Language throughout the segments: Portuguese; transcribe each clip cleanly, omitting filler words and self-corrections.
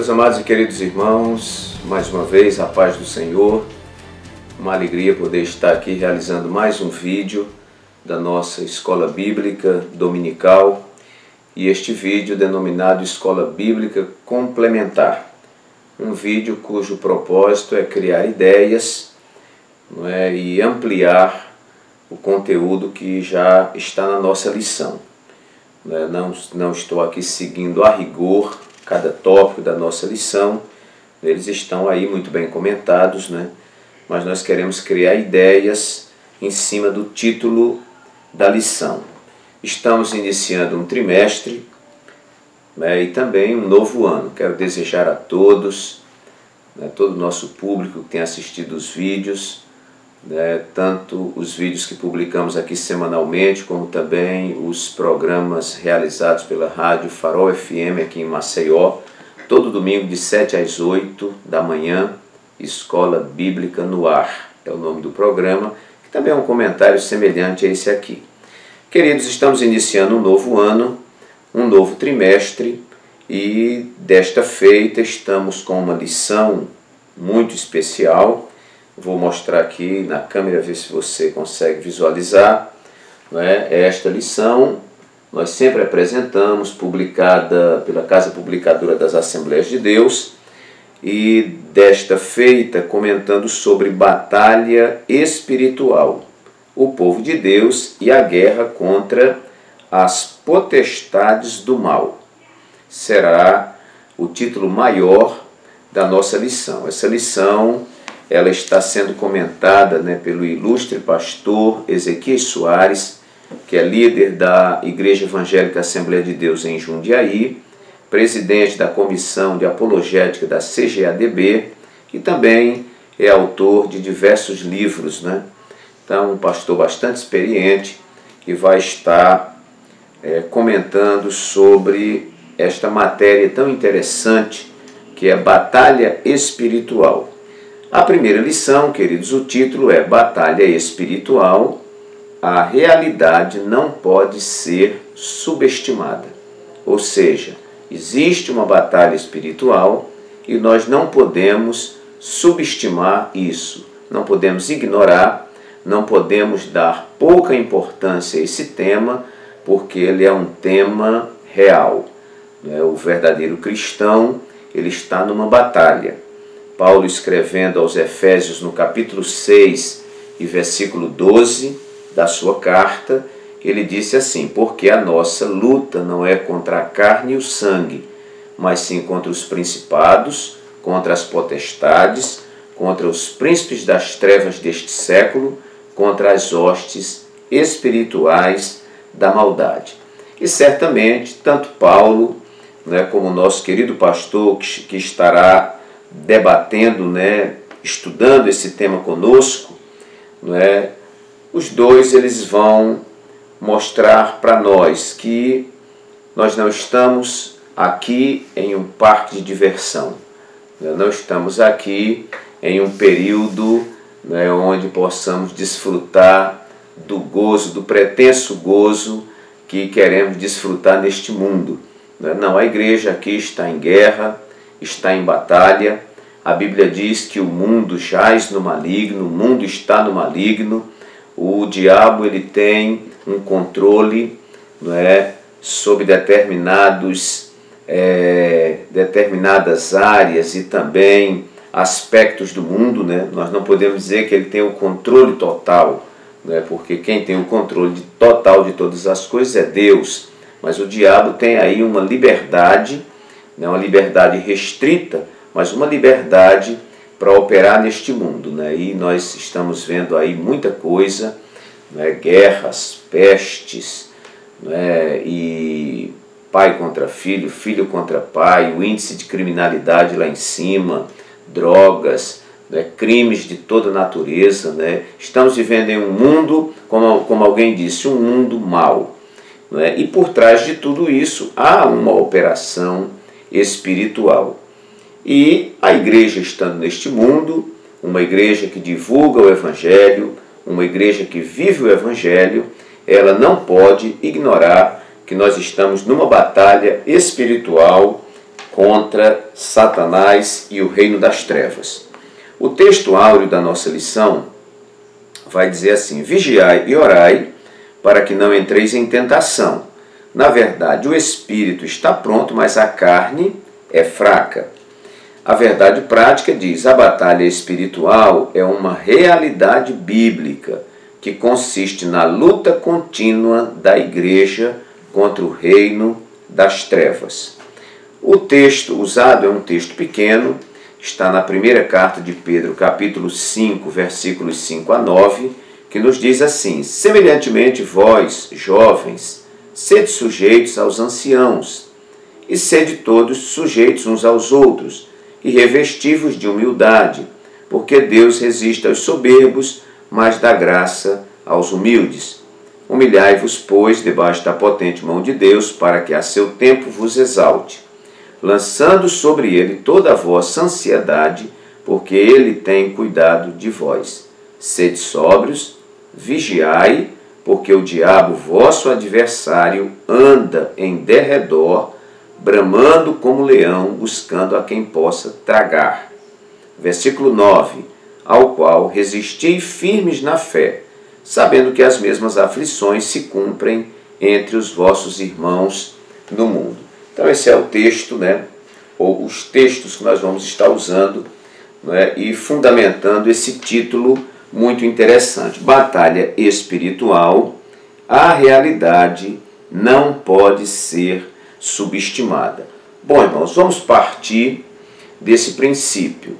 Meus amados e queridos irmãos, mais uma vez a paz do Senhor, uma alegria poder estar aqui realizando mais um vídeo da nossa Escola Bíblica Dominical e este vídeo denominado Escola Bíblica Complementar, um vídeo cujo propósito é criar ideias, e ampliar o conteúdo que já está na nossa lição. Não estou aqui seguindo a rigor cada tópico da nossa lição, eles estão aí muito bem comentados, mas nós queremos criar ideias em cima do título da lição. Estamos iniciando um trimestre e também um novo ano. Quero desejar a todos, todo o nosso público que tem assistido os vídeos, tanto os vídeos que publicamos aqui semanalmente, como também os programas realizados pela Rádio Farol FM aqui em Maceió, todo domingo de 7 às 8 da manhã, Escola Bíblica no Ar, é o nome do programa, que também é um comentário semelhante a esse aqui. Queridos, estamos iniciando um novo ano, um novo trimestre, e desta feita estamos com uma lição muito especial. Vou mostrar aqui na câmera, ver se você consegue visualizar. Esta lição nós sempre apresentamos, publicada pela Casa Publicadora das Assembleias de Deus, e desta feita comentando sobre batalha espiritual, o povo de Deus e a guerra contra as potestades do mal. Será o título maior da nossa lição. Essa lição ela está sendo comentada pelo ilustre pastor Ezequias Soares, que é líder da Igreja Evangélica Assembleia de Deus em Jundiaí, presidente da Comissão de Apologética da CGADB e também é autor de diversos livros. Então, um pastor bastante experiente que vai estar comentando sobre esta matéria tão interessante que é batalha espiritual. A primeira lição, queridos, o título é Batalha Espiritual, a realidade não pode ser subestimada. Ou seja, existe uma batalha espiritual e nós não podemos subestimar isso, não podemos ignorar, não podemos dar pouca importância a esse tema, porque ele é um tema real. O verdadeiro cristão, ele está numa batalha. Paulo, escrevendo aos Efésios no capítulo 6 e versículo 12 da sua carta, ele disse assim: porque a nossa luta não é contra a carne e o sangue, mas sim contra os principados, contra as potestades, contra os príncipes das trevas deste século, contra as hostes espirituais da maldade. E certamente, tanto Paulo, como o nosso querido pastor que estará debatendo, estudando esse tema conosco, os dois eles vão mostrar para nós que nós não estamos aqui em um parque de diversão, não estamos aqui em um período onde possamos desfrutar do gozo, do pretenso gozo que queremos desfrutar neste mundo. Não, a igreja aqui está em guerra, está em batalha. A Bíblia diz que o mundo jaz no maligno, o mundo está no maligno. O diabo ele tem um controle sobre determinadas áreas e também aspectos do mundo. Nós não podemos dizer que ele tem o controle total, porque quem tem o controle total de todas as coisas é Deus. Mas o diabo tem aí uma liberdade, uma liberdade restrita, mas uma liberdade para operar neste mundo. E nós estamos vendo aí muita coisa, guerras, pestes, e pai contra filho, filho contra pai, o índice de criminalidade lá em cima, drogas, crimes de toda natureza. Estamos vivendo em um mundo, como alguém disse, um mundo mau. E por trás de tudo isso há uma operação espiritual. E a igreja estando neste mundo, uma igreja que divulga o Evangelho, uma igreja que vive o Evangelho, ela não pode ignorar que nós estamos numa batalha espiritual contra Satanás e o reino das trevas. O texto áureo da nossa lição vai dizer assim: vigiai e orai para que não entreis em tentação. Na verdade, o espírito está pronto, mas a carne é fraca. A verdade prática diz: a batalha espiritual é uma realidade bíblica que consiste na luta contínua da igreja contra o reino das trevas. O texto usado é um texto pequeno, está na primeira carta de Pedro, capítulo 5, versículos 5 a 9, que nos diz assim: semelhantemente vós, jovens, sede sujeitos aos anciãos, e sede todos sujeitos uns aos outros, e revestivos de humildade, porque Deus resiste aos soberbos, mas dá graça aos humildes. Humilhai-vos, pois, debaixo da potente mão de Deus, para que a seu tempo vos exalte, lançando sobre ele toda a vossa ansiedade, porque ele tem cuidado de vós. Sede sóbrios, vigiai, porque o diabo, vosso adversário, anda em derredor, bramando como leão, buscando a quem possa tragar. Versículo 9: ao qual resisti firmes na fé, sabendo que as mesmas aflições se cumprem entre os vossos irmãos no mundo. Então esse é o texto, ou os textos que nós vamos estar usando, e fundamentando esse título muito interessante: batalha espiritual, a realidade não pode ser subestimada. Bom, irmãos, vamos partir desse princípio.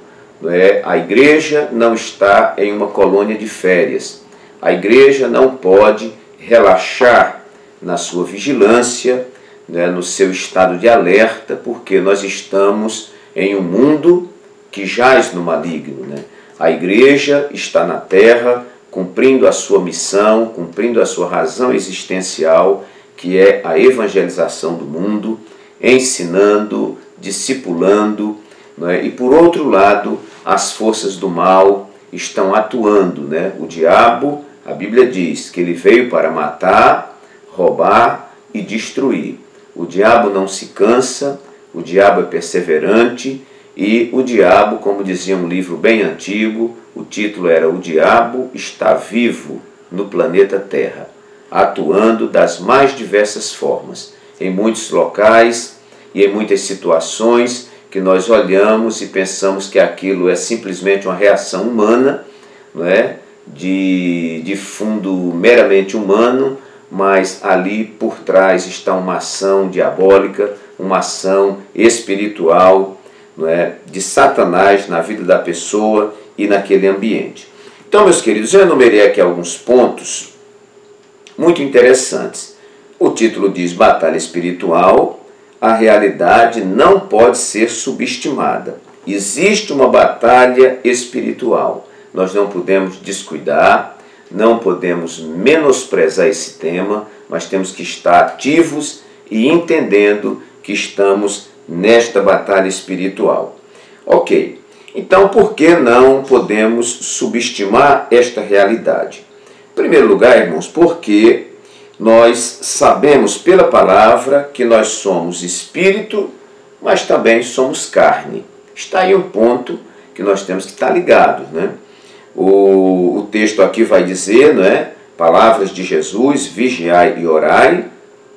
A igreja não está em uma colônia de férias. A igreja não pode relaxar na sua vigilância, no seu estado de alerta, porque nós estamos em um mundo que jaz no maligno. A igreja está na terra cumprindo a sua missão, cumprindo a sua razão existencial, que é a evangelização do mundo, ensinando, discipulando, e por outro lado, as forças do mal estão atuando. O diabo, a Bíblia diz que ele veio para matar, roubar e destruir. O diabo não se cansa, o diabo é perseverante, e o diabo, como dizia um livro bem antigo, o título era O Diabo Está Vivo no Planeta Terra, atuando das mais diversas formas, em muitos locais e em muitas situações que nós olhamos e pensamos que aquilo é simplesmente uma reação humana, de fundo meramente humano, mas ali por trás está uma ação diabólica, uma ação espiritual, de Satanás na vida da pessoa e naquele ambiente. Então, meus queridos, eu enumerei aqui alguns pontos muito interessantes. O título diz: batalha espiritual, a realidade não pode ser subestimada. Existe uma batalha espiritual. Nós não podemos descuidar, não podemos menosprezar esse tema, mas temos que estar ativos e entendendo que estamos nesta batalha espiritual. Ok, então por que não podemos subestimar esta realidade? Em primeiro lugar, irmãos, porque nós sabemos pela palavra que nós somos espírito, mas também somos carne. Está aí um ponto que nós temos que estar ligados. O texto aqui vai dizer, palavras de Jesus: vigiai e orai,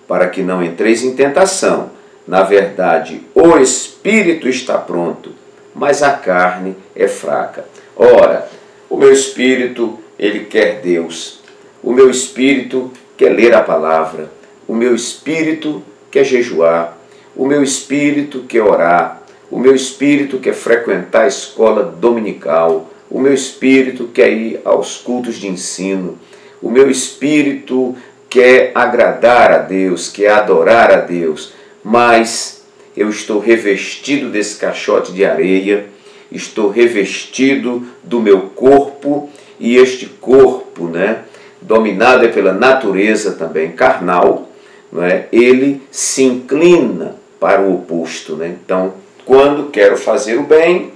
para que não entreis em tentação. Na verdade, o espírito está pronto, mas a carne é fraca. Ora, o meu espírito, ele quer Deus. O meu espírito quer ler a palavra. O meu espírito quer jejuar. O meu espírito quer orar. O meu espírito quer frequentar a escola dominical. O meu espírito quer ir aos cultos de ensino. O meu espírito quer agradar a Deus, quer adorar a Deus. Mas eu estou revestido desse caixote de areia, estou revestido do meu corpo, e este corpo, dominado pela natureza também carnal, ele se inclina para o oposto. Então, quando quero fazer o bem,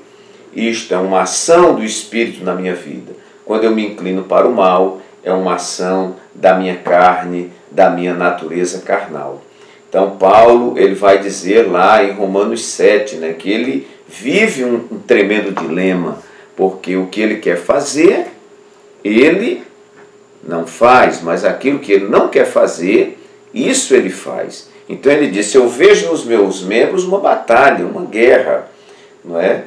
isto é uma ação do Espírito na minha vida. Quando eu me inclino para o mal, é uma ação da minha carne, da minha natureza carnal. Então, Então Paulo ele vai dizer lá em Romanos 7, né, que ele vive um tremendo dilema, porque o que ele quer fazer, ele não faz, mas aquilo que ele não quer fazer, isso ele faz. Então ele disse, eu vejo nos meus membros uma batalha, uma guerra, não é?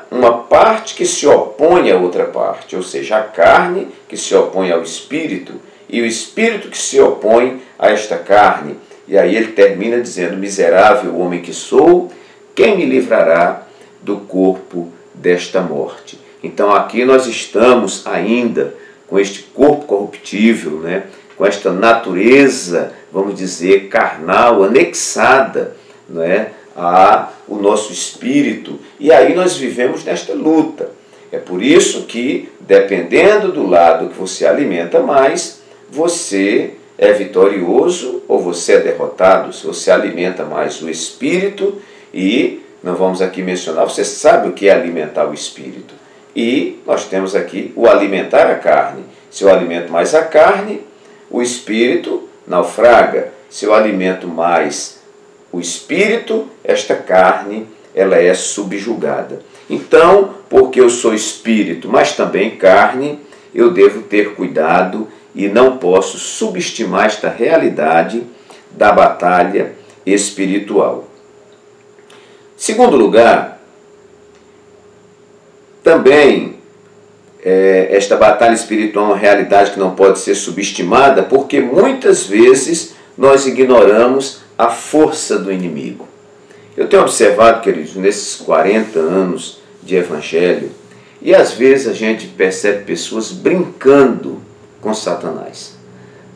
Uma parte que se opõe à outra parte, ou seja, a carne que se opõe ao espírito e o espírito que se opõe a esta carne. E aí ele termina dizendo, miserável homem que sou, quem me livrará do corpo desta morte? Então aqui nós estamos ainda com este corpo corruptível, né? Com esta natureza, vamos dizer, carnal, anexada, não é? O nosso espírito, e aí nós vivemos nesta luta. É por isso que, dependendo do lado que você alimenta mais, você é vitorioso ou você é derrotado. Se você alimenta mais o espírito, e não vamos aqui mencionar, você sabe o que é alimentar o espírito. E nós temos aqui o alimentar a carne. Se eu alimento mais a carne, o espírito naufraga. Se eu alimento mais o espírito, esta carne, ela é subjugada. Então, porque eu sou espírito, mas também carne, eu devo ter cuidado e não posso subestimar esta realidade da batalha espiritual. Segundo lugar, também esta batalha espiritual é uma realidade que não pode ser subestimada, porque muitas vezes nós ignoramos a força do inimigo. Eu tenho observado, queridos, nesses 40 anos de evangelho, e às vezes a gente percebe pessoas brincando com Satanás,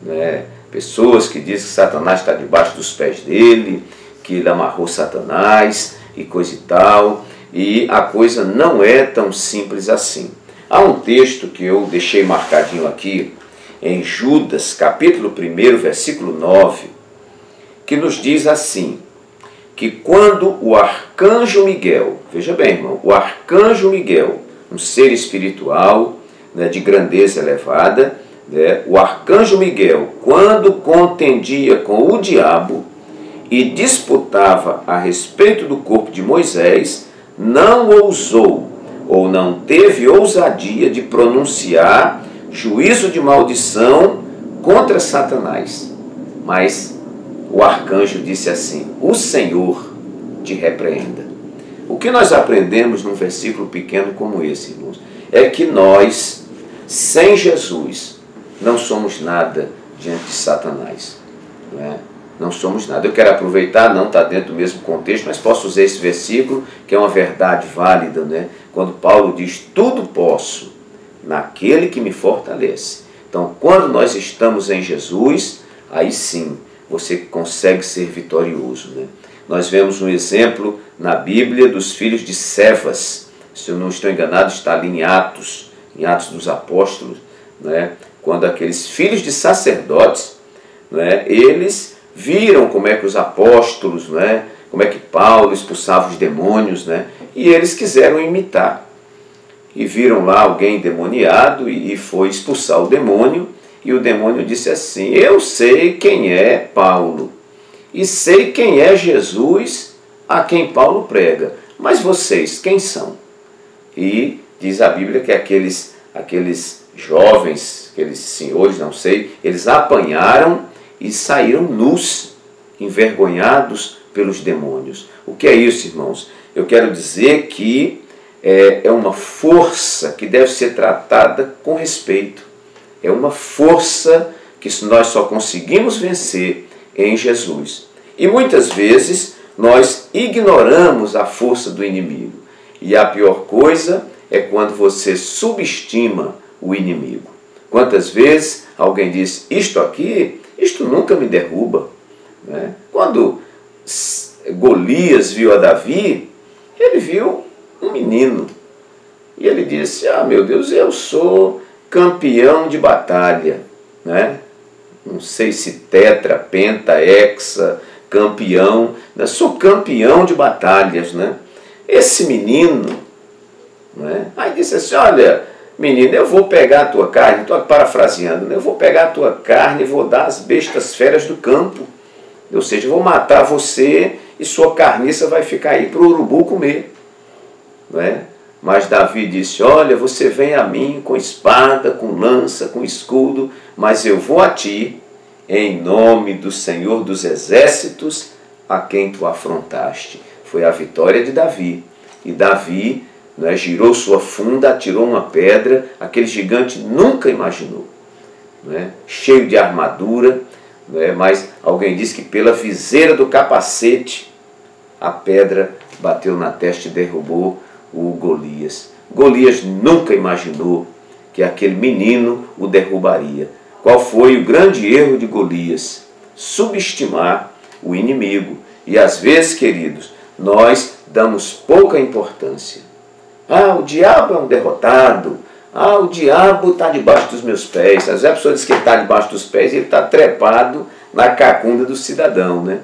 né? Pessoas que dizem que Satanás está debaixo dos pés dele, que ele amarrou Satanás e coisa e tal, e a coisa não é tão simples assim. Há um texto que eu deixei marcadinho aqui, em Judas, capítulo 1, versículo 9, que nos diz assim, que quando o arcanjo Miguel, veja bem, irmão, o arcanjo Miguel, um ser espiritual, né, de grandeza elevada, né, o arcanjo Miguel, quando contendia com o diabo e disputava a respeito do corpo de Moisés, não ousou ou não teve ousadia de pronunciar juízo de maldição contra Satanás. Mas o arcanjo disse assim, o Senhor te repreenda. O que nós aprendemos num versículo pequeno como esse, irmãos, é que nós, sem Jesus, não somos nada diante de Satanás. Não é? Não somos nada. Eu quero aproveitar, não está dentro do mesmo contexto, mas posso usar esse versículo, que é uma verdade válida, né? Quando Paulo diz, tudo posso naquele que me fortalece. Então, quando nós estamos em Jesus, aí sim, você consegue ser vitorioso, né? Nós vemos um exemplo na Bíblia dos filhos de Cefas. Se eu não estou enganado, está ali em Atos dos Apóstolos, né? Quando aqueles filhos de sacerdotes, né, eles viram como é que os apóstolos, né, como é que Paulo expulsava os demônios, né, e eles quiseram imitar. E viram lá alguém endemoniado e foi expulsar o demônio, e o demônio disse assim, eu sei quem é Paulo, e sei quem é Jesus a quem Paulo prega, mas vocês, quem são? E diz a Bíblia que aqueles jovens, aqueles senhores, não sei, eles apanharam e saíram nus, envergonhados pelos demônios. O que é isso, irmãos? Eu quero dizer que é uma força que deve ser tratada com respeito. É uma força que nós só conseguimos vencer em Jesus. E muitas vezes nós ignoramos a força do inimigo. E a pior coisa é quando você subestima o inimigo. Quantas vezes alguém diz, isto nunca me derruba, né? Quando Golias viu a Davi, ele viu um menino. E ele disse, meu Deus, eu sou campeão de batalha, né? Não sei se tetra, penta, hexa, campeão, né? Sou campeão de batalhas, né? Esse menino, né? Aí disse assim, olha, menino, eu vou pegar a tua carne, estou parafraseando, né? Eu vou pegar a tua carne e vou dar às bestas feras do campo. Ou seja, vou matar você e sua carniça vai ficar aí para o urubu comer. Não é? Mas Davi disse, olha, você vem a mim com espada, com lança, com escudo, mas eu vou a ti em nome do Senhor dos Exércitos, a quem tu afrontaste. Foi a vitória de Davi. E Davi, não é, girou sua funda, atirou uma pedra, aquele gigante nunca imaginou. Não é? Cheio de armadura, não é? Mas alguém disse que pela viseira do capacete, a pedra bateu na testa e derrubou o Golias. Golias nunca imaginou que aquele menino o derrubaria. Qual foi o grande erro de Golias? Subestimar o inimigo. E às vezes, queridos, nós damos pouca importância. Ah, o diabo é um derrotado. Ah, o diabo está debaixo dos meus pés. Às vezes a pessoa diz que ele está debaixo dos pés e ele está trepado na cacunda do cidadão, né?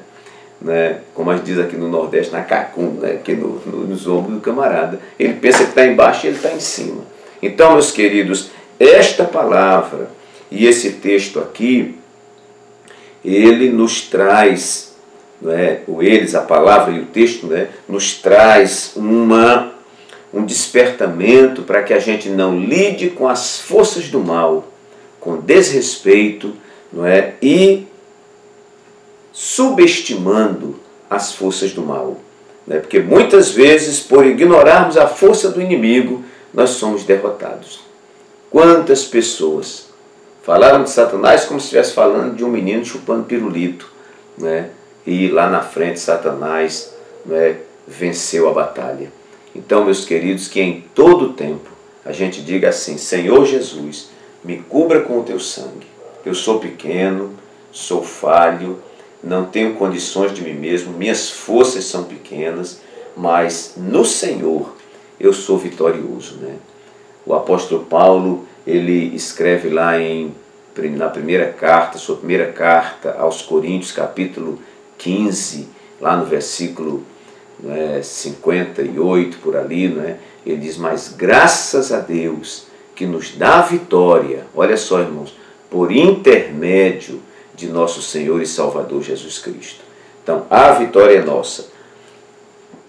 Como a gente diz aqui no Nordeste, na cacunda, né? Aqui nos ombros do camarada. Ele pensa que está embaixo e ele está em cima. Então, meus queridos, esta palavra e esse texto aqui, ele nos traz, a palavra e o texto, nos traz um despertamento para que a gente não lide com as forças do mal, com desrespeito, e subestimando as forças do mal. Porque muitas vezes, por ignorarmos a força do inimigo, nós somos derrotados. Quantas pessoas falaram de Satanás como se estivesse falando de um menino chupando pirulito, e lá na frente Satanás venceu a batalha. Então, meus queridos, que em todo tempo a gente diga assim, Senhor Jesus, me cubra com o teu sangue. Eu sou pequeno, sou falho, não tenho condições de mim mesmo, minhas forças são pequenas, mas no Senhor eu sou vitorioso. O apóstolo Paulo, ele escreve lá na primeira carta, sua primeira carta aos Coríntios, capítulo 15, lá no versículo 58, por ali, ele diz, mas graças a Deus que nos dá a vitória, olha só, irmãos, por intermédio de nosso Senhor e Salvador Jesus Cristo. Então, a vitória é nossa,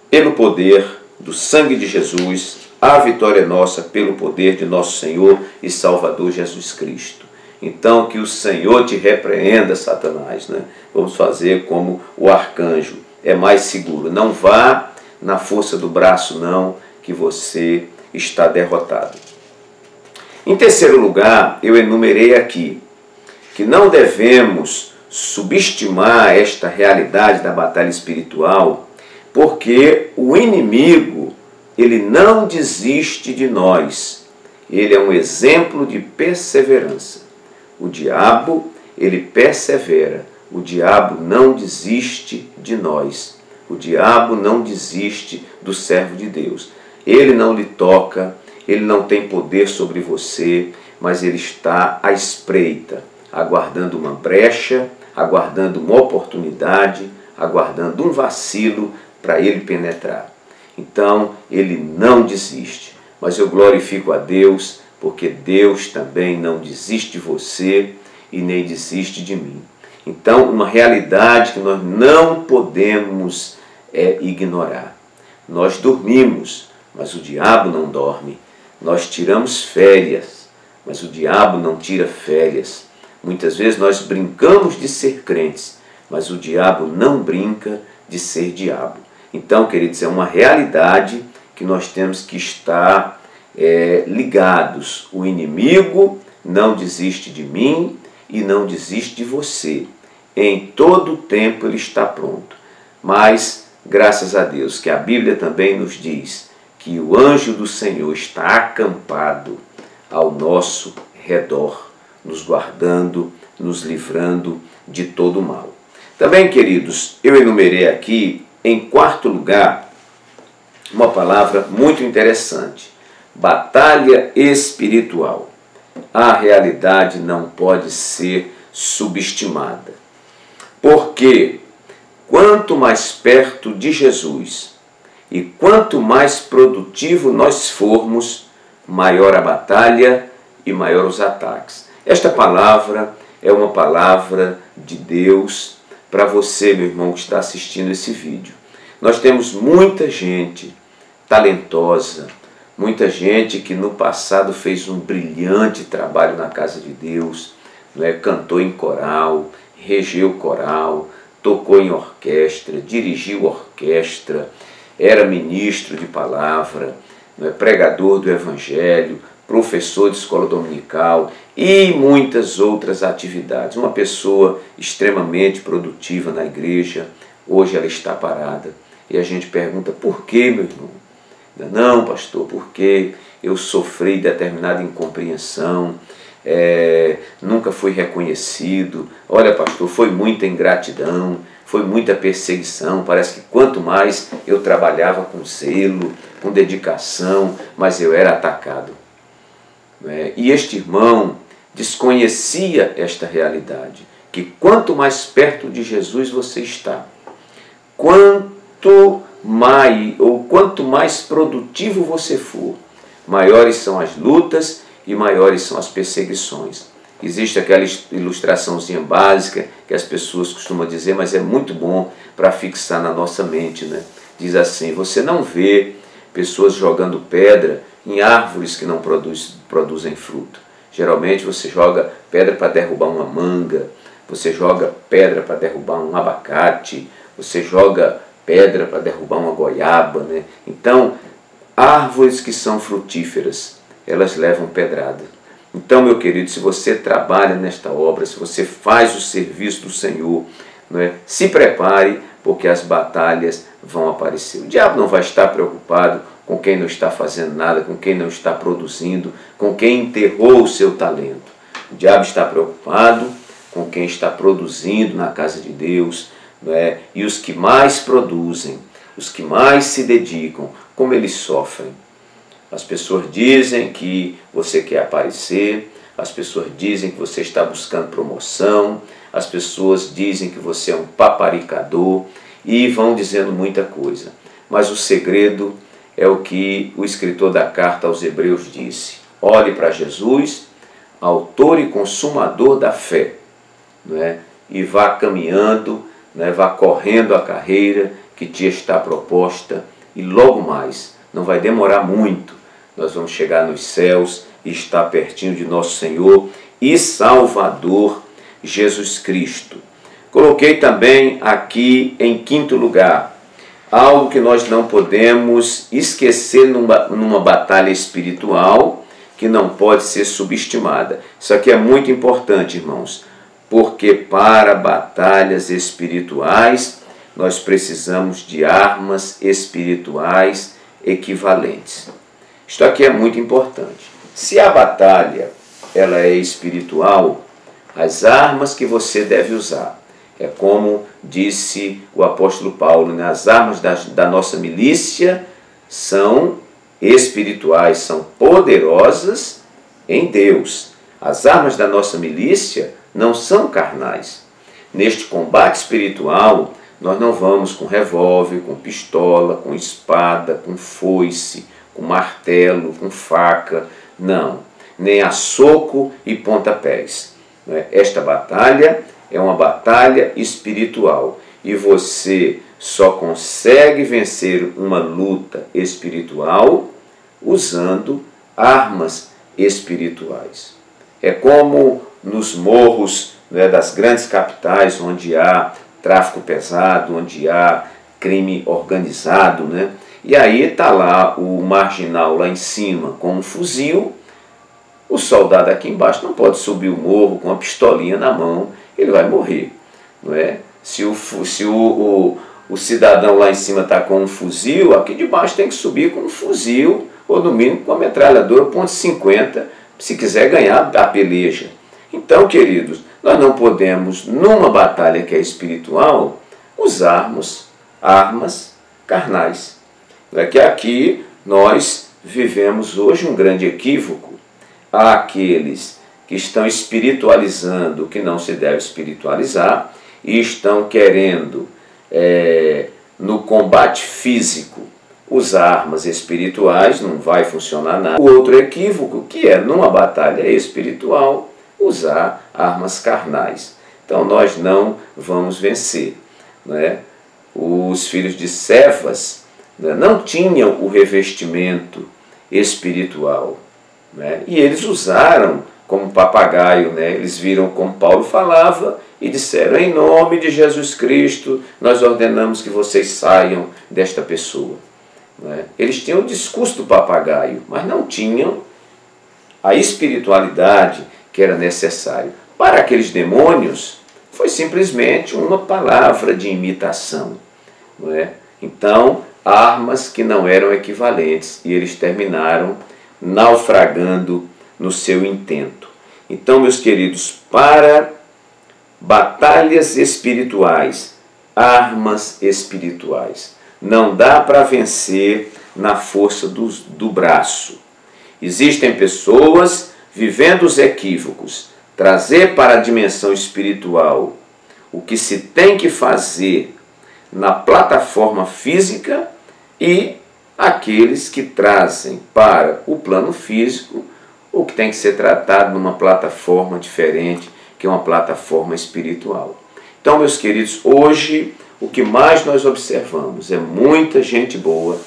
pelo poder do sangue de Jesus, a vitória é nossa pelo poder de nosso Senhor e Salvador Jesus Cristo. Então, que o Senhor te repreenda, Satanás. Vamos fazer como o arcanjo, é mais seguro. Não vá na força do braço, não, que você está derrotado. Em terceiro lugar, eu enumerei aqui que não devemos subestimar esta realidade da batalha espiritual, porque o inimigo, ele não desiste de nós. Ele é um exemplo de perseverança. O diabo, ele persevera. O diabo não desiste de nós. O diabo não desiste do servo de Deus. Ele não lhe toca, ele não tem poder sobre você, mas ele está à espreita, aguardando uma brecha, aguardando uma oportunidade, aguardando um vacilo para ele penetrar. Então, ele não desiste. Mas eu glorifico a Deus, porque Deus também não desiste de você e nem desiste de mim. Então, uma realidade que nós não podemos ignorar. Nós dormimos, mas o diabo não dorme. Nós tiramos férias, mas o diabo não tira férias. Muitas vezes nós brincamos de ser crentes, mas o diabo não brinca de ser diabo. Então, queridos, é uma realidade que nós temos que estar ligados. O inimigo não desiste de mim e não desiste de você. Em todo tempo ele está pronto. Mas, graças a Deus, que a Bíblia também nos diz que o anjo do Senhor está acampado ao nosso redor, nos guardando, nos livrando de todo o mal. Também, queridos, eu enumerei aqui, em quarto lugar, uma palavra muito interessante. Batalha espiritual. A realidade não pode ser subestimada. Porque quanto mais perto de Jesus e quanto mais produtivo nós formos, maior a batalha e maior os ataques. Esta palavra é uma palavra de Deus, para você, meu irmão, que está assistindo esse vídeo. Nós temos muita gente talentosa, muita gente que no passado fez um brilhante trabalho na casa de Deus, né? Cantou em coral, regeu coral, tocou em orquestra, dirigiu orquestra, era ministro de palavra, né? Pregador do evangelho, professor de escola dominical e muitas outras atividades. Uma pessoa extremamente produtiva na igreja, hoje ela está parada. E a gente pergunta, por que, meu irmão? Não, pastor, porque eu sofri determinada incompreensão, nunca fui reconhecido. Olha, pastor, foi muita ingratidão, foi muita perseguição. Parece que quanto mais eu trabalhava com zelo, com dedicação, mas eu era atacado. E este irmão desconhecia esta realidade, que quanto mais perto de Jesus você está, quanto mais produtivo você for, maiores são as lutas e maiores são as perseguições. Existe aquela ilustraçãozinha básica que as pessoas costumam dizer, mas é muito bom para fixar na nossa mente, né? Diz assim, você não vê pessoas jogando pedra em árvores que não produzem fruto. Geralmente você joga pedra para derrubar uma manga, você joga pedra para derrubar um abacate, você joga pedra para derrubar uma goiaba, né? Então, árvores que são frutíferas, elas levam pedrada. Então, meu querido, se você trabalha nesta obra, se você faz o serviço do Senhor, se prepare, porque as batalhas vão aparecer. O diabo não vai estar preocupado com quem não está fazendo nada, com quem não está produzindo, com quem enterrou o seu talento. O diabo está preocupado com quem está produzindo na casa de Deus, e os que mais produzem, os que mais se dedicam, como eles sofrem. As pessoas dizem que você quer aparecer, as pessoas dizem que você está buscando promoção, as pessoas dizem que você é um paparicador e vão dizendo muita coisa. Mas o segredo é o que o escritor da carta aos Hebreus disse. Olhe para Jesus, autor e consumador da fé, e vá caminhando, vá correndo a carreira que te está proposta e logo mais, não vai demorar muito, nós vamos chegar nos céus e estar pertinho de nosso Senhor e Salvador Jesus Cristo. Coloquei também aqui em quinto lugar, algo que nós não podemos esquecer numa batalha espiritual que não pode ser subestimada. Isso aqui é muito importante, irmãos, porque para batalhas espirituais nós precisamos de armas espirituais equivalentes. Isto aqui é muito importante. Se a batalha ela é espiritual, as armas que você deve usar, é como disse o apóstolo Paulo, as armas da nossa milícia são espirituais, são poderosas em Deus. As armas da nossa milícia não são carnais. Neste combate espiritual, nós não vamos com revólver, com pistola, com espada, com foice, com martelo, com faca, não, nem a soco e pontapés. Esta batalha é uma batalha espiritual e você só consegue vencer uma luta espiritual usando armas espirituais. É como nos morros das grandes capitais, onde há tráfico pesado, onde há crime organizado, E aí está lá o marginal lá em cima com um fuzil, o soldado aqui embaixo não pode subir o morro com uma pistolinha na mão, ele vai morrer, não é? Se o cidadão lá em cima está com um fuzil, aqui de baixo tem que subir com um fuzil, ou no mínimo com a metralhadora .50, se quiser ganhar a peleja. Então, queridos, nós não podemos, numa batalha que é espiritual, usarmos armas carnais. É que aqui nós vivemos hoje um grande equívoco. Há aqueles que estão espiritualizando o que não se deve espiritualizar e estão querendo, no combate físico, usar armas espirituais, não vai funcionar nada. O outro equívoco, que é numa batalha espiritual, usar armas carnais. então nós não vamos vencer. Não é? Os filhos de Cefas, né, não tinham o revestimento espiritual, né? E eles usaram como papagaio, né? Eles viram como Paulo falava e disseram: em nome de Jesus Cristo, nós ordenamos que vocês saiam desta pessoa. Né? Eles tinham o discurso do papagaio, mas não tinham a espiritualidade que era necessário. Para aqueles demônios, foi simplesmente uma palavra de imitação. Não é? Então, armas que não eram equivalentes, e eles terminaram naufragando no seu intento. Então, meus queridos, para batalhas espirituais, armas espirituais, não dá para vencer na força do braço. Existem pessoas vivendo os equívocos, trazer para a dimensão espiritual o que se tem que fazer na plataforma física, e aqueles que trazem para o plano físico o que tem que ser tratado numa plataforma diferente, que é uma plataforma espiritual. Então, meus queridos, hoje o que mais nós observamos é muita gente boa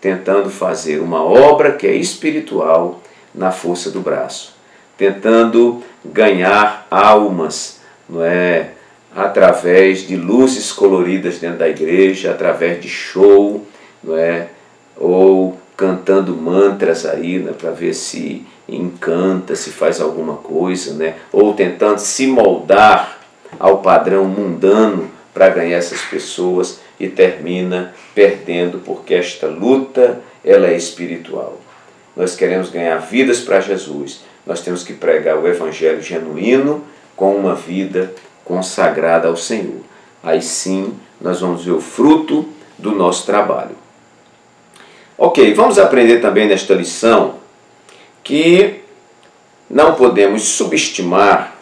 tentando fazer uma obra que é espiritual na força do braço, tentando ganhar almas, não é? Através de luzes coloridas dentro da igreja, através de show, não é? Ou cantando mantras aí, né? Para ver se encanta, se faz alguma coisa, né? Ou tentando se moldar ao padrão mundano para ganhar essas pessoas, e termina perdendo, porque esta luta ela é espiritual. Nós queremos ganhar vidas para Jesus, nós temos que pregar o evangelho genuíno com uma vida consagrada ao Senhor. Aí sim nós vamos ver o fruto do nosso trabalho. Ok, vamos aprender também nesta lição que não podemos subestimar,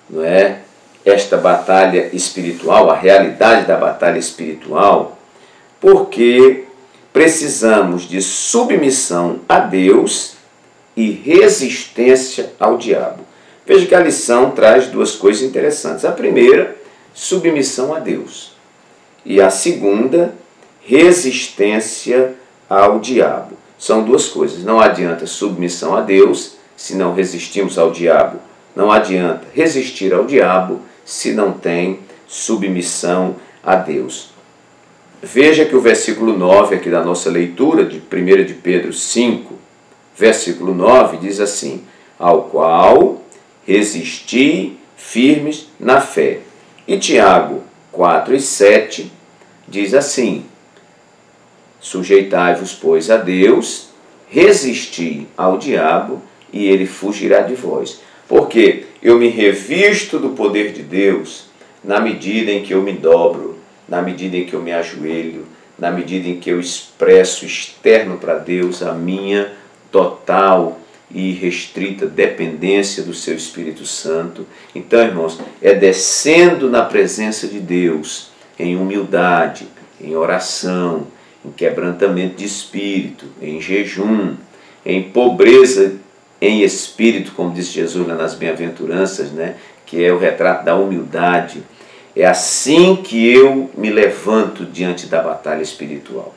não é, esta batalha espiritual, a realidade da batalha espiritual, porque precisamos de submissão a Deus e resistência ao diabo. Veja que a lição traz duas coisas interessantes. A primeira, submissão a Deus. E a segunda, resistência ao diabo. São duas coisas. Não adianta submissão a Deus se não resistimos ao diabo. Não adianta resistir ao diabo se não tem submissão a Deus. Veja que o versículo 9 aqui da nossa leitura, de 1 de Pedro 5, versículo 9, diz assim: ao qual resisti firmes na fé. E Tiago 4 e 7 diz assim: sujeitai-vos, pois, a Deus, resisti ao diabo, e ele fugirá de vós. Porque eu me revisto do poder de Deus na medida em que eu me dobro, na medida em que eu me ajoelho, na medida em que eu expresso externo para Deus a minha total e restrita dependência do seu Espírito Santo. Então, irmãos, é descendo na presença de Deus, em humildade, em oração, em quebrantamento de espírito, em jejum, em pobreza em espírito, como diz Jesus lá nas bem-aventuranças, né? Que é o retrato da humildade. É assim que eu me levanto diante da batalha espiritual.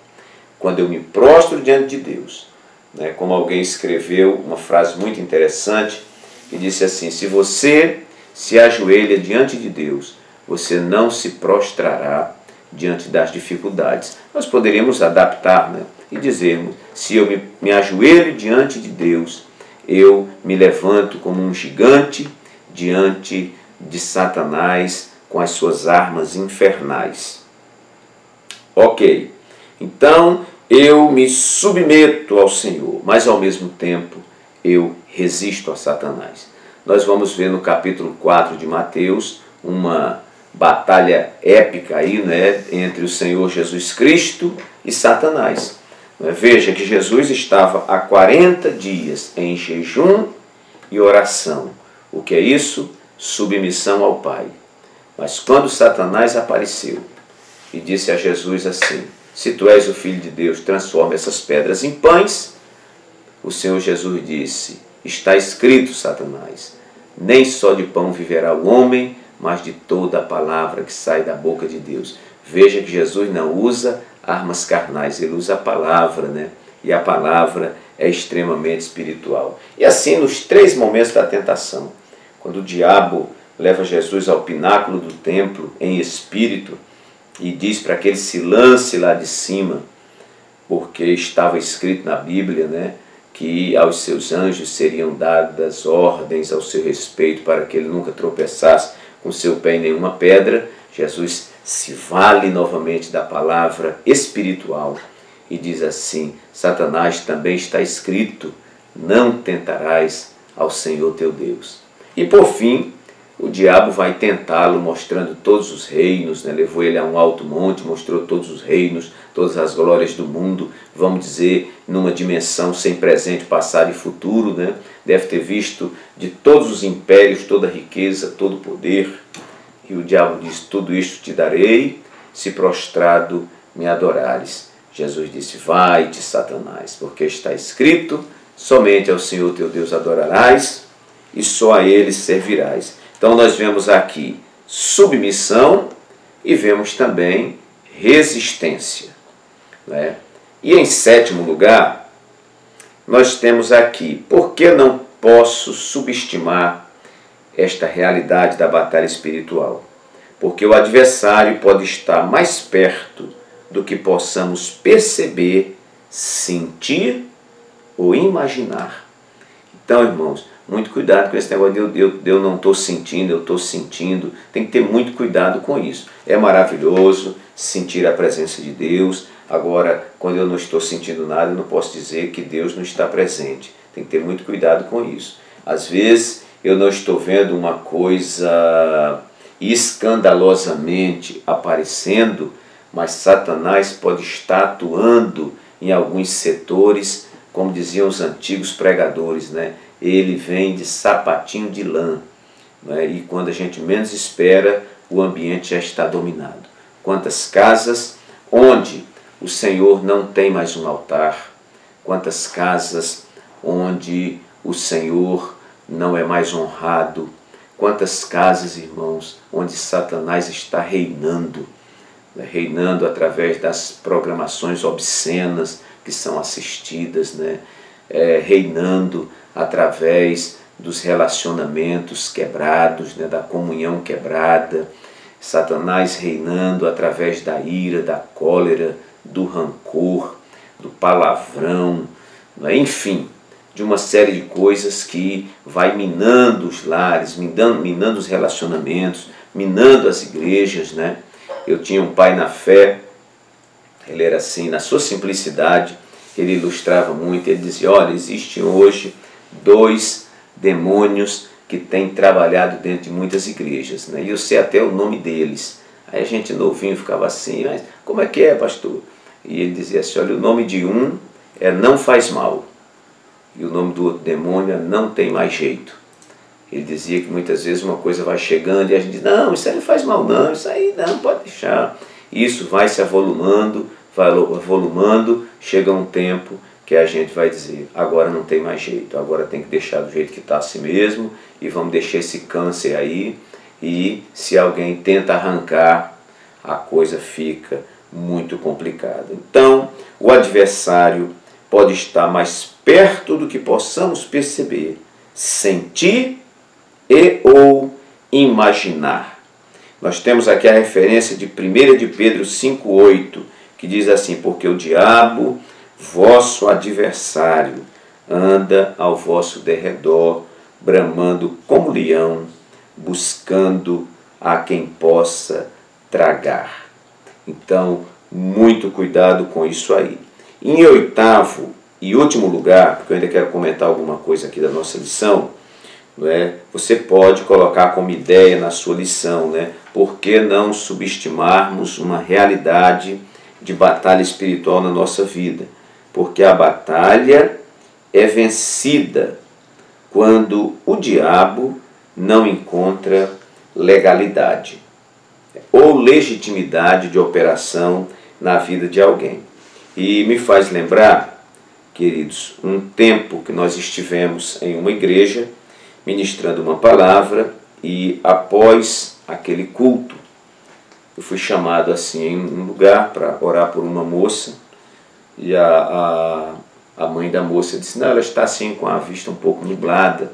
Quando eu me prostro diante de Deus, né? Como alguém escreveu uma frase muito interessante, que disse assim: se você se ajoelha diante de Deus, você não se prostrará diante das dificuldades. Nós poderíamos adaptar, né? E dizermos: se eu me ajoelho diante de Deus, eu me levanto como um gigante diante de Satanás com as suas armas infernais. Ok, então eu me submeto ao Senhor, mas ao mesmo tempo eu resisto a Satanás. Nós vamos ver no capítulo 4 de Mateus uma batalha épica aí, né, entre o Senhor Jesus Cristo e Satanás. Veja que Jesus estava há 40 dias em jejum e oração. O que é isso? Submissão ao Pai. Mas quando Satanás apareceu e disse a Jesus assim: se tu és o Filho de Deus, transforma essas pedras em pães, o Senhor Jesus disse: está escrito, Satanás, nem só de pão viverá o homem, mas de toda a palavra que sai da boca de Deus. Veja que Jesus não usa armas carnais, ele usa a palavra, né? E a palavra é extremamente espiritual. E assim, nos 3 momentos da tentação, quando o diabo leva Jesus ao pináculo do templo em espírito e diz para que ele se lance lá de cima, porque estava escrito na Bíblia, né, que aos seus anjos seriam dadas ordens ao seu respeito para que ele nunca tropeçasse com seu pé em nenhuma pedra. Jesus se vale novamente da palavra espiritual e diz assim: Satanás, também está escrito, não tentarás ao Senhor teu Deus. E por fim, o diabo vai tentá-lo mostrando todos os reinos, né? Levou ele a um alto monte, mostrou todos os reinos, todas as glórias do mundo, vamos dizer, numa dimensão sem presente, passado e futuro, né? Deve ter visto de todos os impérios, toda a riqueza, todo o poder. E o diabo diz: tudo isto te darei, se prostrado me adorares. Jesus disse: vai-te, Satanás, porque está escrito, somente ao Senhor teu Deus adorarás e só a Ele servirás. Então nós vemos aqui submissão e vemos também resistência, né? E em 7º lugar, nós temos aqui: por que não posso subestimar esta realidade da batalha espiritual? Porque o adversário pode estar mais perto do que possamos perceber, sentir ou imaginar. Então, irmãos, muito cuidado com esse negócio de eu não estou sentindo, eu estou sentindo. Tem que ter muito cuidado com isso. É maravilhoso sentir a presença de Deus. Agora, quando eu não estou sentindo nada, eu não posso dizer que Deus não está presente. Tem que ter muito cuidado com isso. Às vezes, eu não estou vendo uma coisa escandalosamente aparecendo, mas Satanás pode estar atuando em alguns setores, como diziam os antigos pregadores, né? Ele vem de sapatinho de lã, né? E quando a gente menos espera, o ambiente já está dominado. Quantas casas onde o Senhor não tem mais um altar, quantas casas onde o Senhor não é mais honrado, quantas casas, irmãos, onde Satanás está reinando, né? Reinando através das programações obscenas que são assistidas, né? Reinando através dos relacionamentos quebrados, né? Da comunhão quebrada, Satanás reinando através da ira, da cólera, do rancor, do palavrão, né? Enfim, de uma série de coisas que vai minando os lares, minando os relacionamentos, minando as igrejas, né? Eu tinha um pai na fé, ele era assim, na sua simplicidade, ele ilustrava muito, ele dizia: olha, existem hoje 2 demônios que têm trabalhado dentro de muitas igrejas, né? E eu sei até o nome deles. Aí a gente novinho ficava assim: mas como é que é, pastor? E ele dizia assim: olha, o nome de um é não faz mal, e o nome do outro demônio é não tem mais jeito. Ele dizia que muitas vezes uma coisa vai chegando e a gente diz: não, isso aí não faz mal não, isso aí não, pode deixar. Isso vai se avolumando, chega um tempo que a gente vai dizer: agora não tem mais jeito, agora tem que deixar do jeito que está assim mesmo, e vamos deixar esse câncer aí, e se alguém tenta arrancar, a coisa fica muito complicada. Então, o adversário pode estar mais perto do que possamos perceber, sentir e ou imaginar. Nós temos aqui a referência de 1 de Pedro 5,8, que diz assim: porque o diabo, vosso adversário, anda ao vosso derredor, bramando como leão, buscando a quem possa tragar. Então, muito cuidado com isso aí. Em 8º e último lugar, porque eu ainda quero comentar alguma coisa aqui da nossa lição, né? Você pode colocar como ideia na sua lição, né? Por que não subestimarmos uma realidade de batalha espiritual na nossa vida? Porque a batalha é vencida quando o diabo não encontra legalidade ou legitimidade de operação na vida de alguém. E me faz lembrar, queridos, um tempo que nós estivemos em uma igreja ministrando uma palavra, e após aquele culto. Eu fui chamado assim em um lugar para orar por uma moça, e a mãe da moça disse: não, ela está assim com a vista um pouco nublada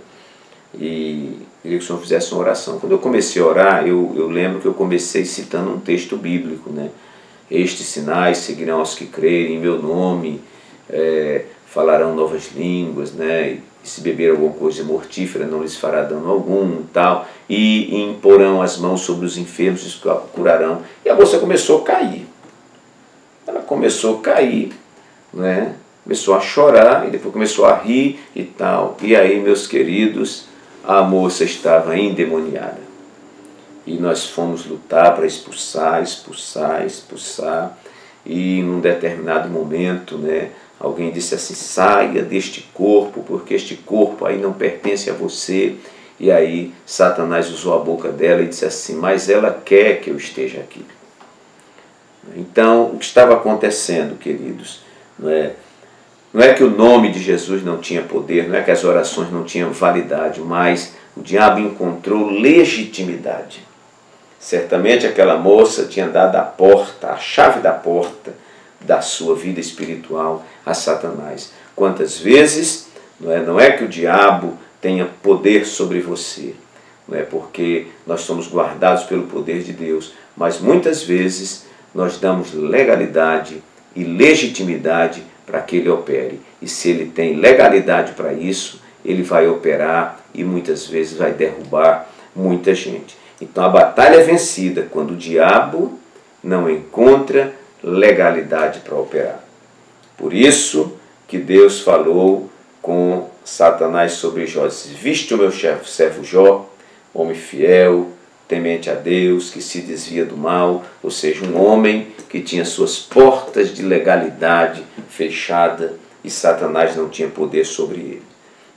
e queria que o senhor fizesse uma oração. Quando eu comecei a orar, eu lembro que eu comecei citando um texto bíblico, né? Estes sinais seguirão aos que crerem em meu nome, falarão novas línguas, né? E se beber alguma coisa mortífera não lhes fará dano algum, tal, e imporão as mãos sobre os enfermos e os curarão. E a moça começou a cair. Ela começou a cair, né? Começou a chorar e depois começou a rir e tal. E aí, meus queridos, a moça estava endemoniada. E nós fomos lutar para expulsar. E num determinado momento, né, alguém disse assim: saia deste corpo, porque este corpo aí não pertence a você. E aí Satanás usou a boca dela e disse assim: mas ela quer que eu esteja aqui. Então, o que estava acontecendo, queridos, não é que o nome de Jesus não tinha poder, não é que as orações não tinham validade, mas o diabo encontrou legitimidade. Certamente aquela moça tinha dado a porta, a chave da porta da sua vida espiritual a Satanás. Quantas vezes não é que o diabo tenha poder sobre você, não é porque nós somos guardados pelo poder de Deus, mas muitas vezes nós damos legalidade e legitimidade para que ele opere. E se ele tem legalidade para isso, ele vai operar e muitas vezes vai derrubar muita gente. Então a batalha é vencida quando o diabo não encontra legalidade para operar. Por isso que Deus falou com Satanás sobre Jó: viste o meu servo Jó, homem fiel, temente a Deus, que se desvia do mal, ou seja, um homem que tinha suas portas de legalidade fechada e Satanás não tinha poder sobre ele.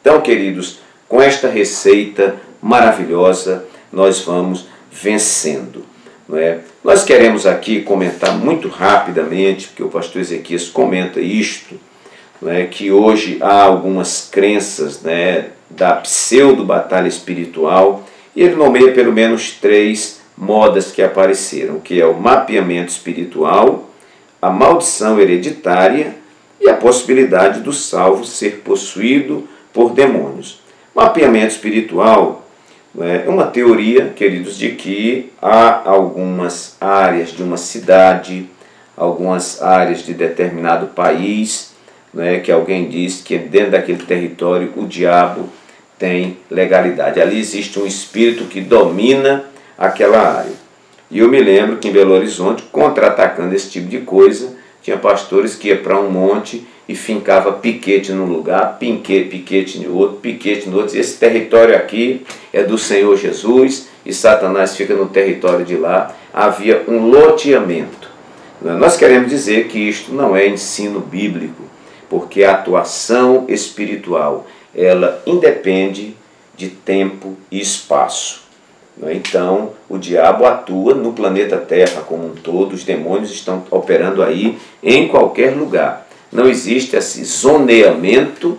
Então, queridos, com esta receita maravilhosa, nós vamos vencendo. Não é? Nós queremos aqui comentar muito rapidamente, porque o pastor Ezequias comenta isto, não é? Que hoje há algumas crenças, né, da pseudo-batalha espiritual, e ele nomeia pelo menos 3 modas que apareceram, que é o mapeamento espiritual, a maldição hereditária e a possibilidade do salvo ser possuído por demônios. Mapeamento espiritual é uma teoria, queridos, de que há algumas áreas de uma cidade, algumas áreas de determinado país, que alguém diz que dentro daquele território o diabo tem legalidade. Ali existe um espírito que domina aquela área. E eu me lembro que em Belo Horizonte, contra-atacando esse tipo de coisa, tinha pastores que iam para um monte e fincava piquete num lugar, piquete no outro, piquete no outro. Esse território aqui é do Senhor Jesus e Satanás fica no território de lá. Havia um loteamento. Nós queremos dizer que isto não é ensino bíblico, porque a atuação espiritual, ela independe de tempo e espaço. Então, o diabo atua no planeta Terra como um todo, os demônios estão operando aí em qualquer lugar. Não existe esse zoneamento,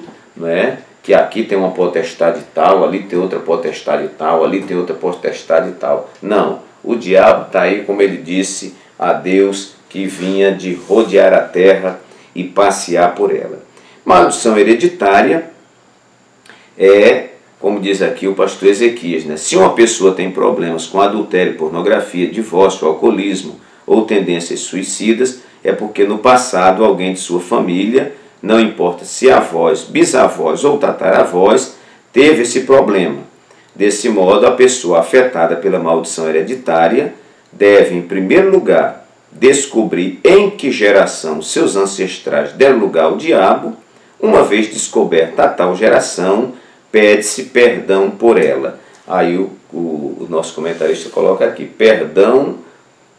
que aqui tem uma potestade tal, ali tem outra potestade tal, ali tem outra potestade tal. Não, o diabo está aí, como ele disse a Deus, que vinha de rodear a terra e passear por ela. Maldição hereditária é, como diz aqui o pastor Ezequias, se uma pessoa tem problemas com adultério, pornografia, divórcio, alcoolismo ou tendências suicidas, é porque no passado alguém de sua família, não importa se avós, bisavós ou tataravós, teve esse problema. Desse modo, a pessoa afetada pela maldição hereditária deve, em primeiro lugar, descobrir em que geração seus ancestrais deram lugar ao diabo. Uma vez descoberta a tal geração, pede-se perdão por ela. Aí o nosso comentarista coloca aqui: perdão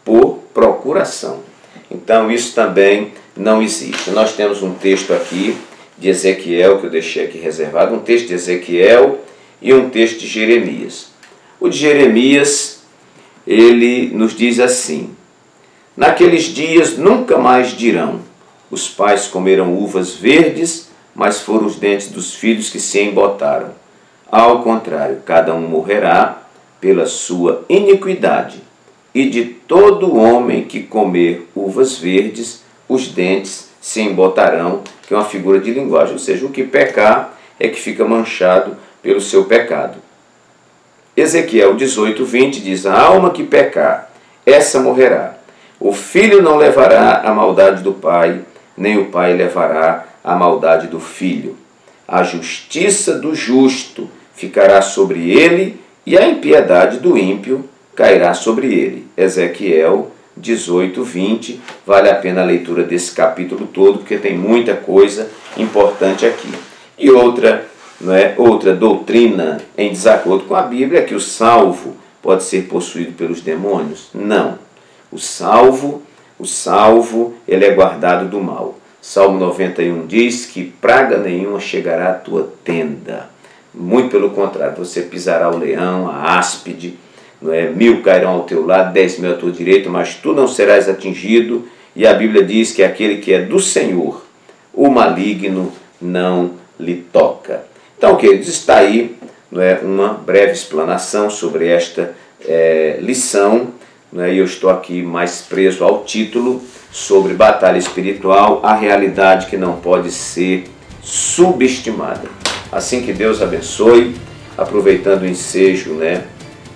por procuração. Então isso também não existe. Nós temos um texto aqui de Ezequiel, que eu deixei aqui reservado, um texto de Ezequiel e um texto de Jeremias. O de Jeremias, ele nos diz assim: naqueles dias nunca mais dirão, os pais comeram uvas verdes, mas foram os dentes dos filhos que se embotaram. Ao contrário, cada um morrerá pela sua iniquidade, e de todo homem que comer uvas verdes, os dentes se embotarão, que é uma figura de linguagem, ou seja, o que pecar é que fica manchado pelo seu pecado. Ezequiel 18:20 diz: a alma que pecar, essa morrerá. O filho não levará a maldade do pai, nem o pai levará a maldade do filho. A justiça do justo ficará sobre ele, e a impiedade do ímpio cairá sobre ele. Ezequiel 18:20, vale a pena a leitura desse capítulo todo, porque tem muita coisa importante aqui. E outra doutrina em desacordo com a Bíblia é que o salvo pode ser possuído pelos demônios. Não. O salvo ele é guardado do mal. Salmo 91 diz que praga nenhuma chegará à tua tenda. Muito pelo contrário, você pisará o leão, a áspide, 1000 cairão ao teu lado, 10.000 à tua direita, mas tu não serás atingido. E a Bíblia diz que aquele que é do Senhor, o maligno não lhe toca. Então, queridos, está aí uma breve explanação sobre esta lição. E eu estou aqui mais preso ao título sobre batalha espiritual, a realidade que não pode ser subestimada. Assim que Deus abençoe, aproveitando o ensejo,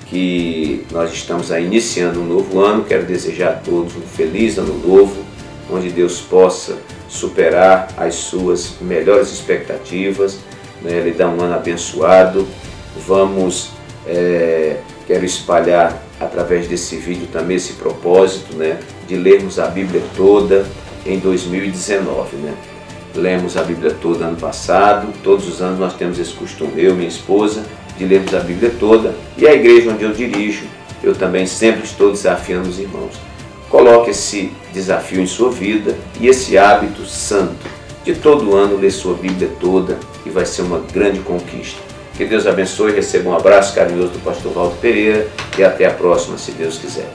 que nós estamos aí iniciando um novo ano, quero desejar a todos um feliz ano novo, onde Deus possa superar as suas melhores expectativas, lhe dar um ano abençoado. Quero espalhar através desse vídeo também esse propósito, de lermos a Bíblia toda em 2019, Lemos a Bíblia toda ano passado, todos os anos nós temos esse costume, eu e minha esposa, de lermos a Bíblia toda, e a igreja onde eu dirijo, eu também sempre estou desafiando os irmãos. Coloque esse desafio em sua vida e esse hábito santo de todo ano ler sua Bíblia toda, e vai ser uma grande conquista. Que Deus abençoe, receba um abraço carinhoso do pastor Walter Pereira e até a próxima, se Deus quiser.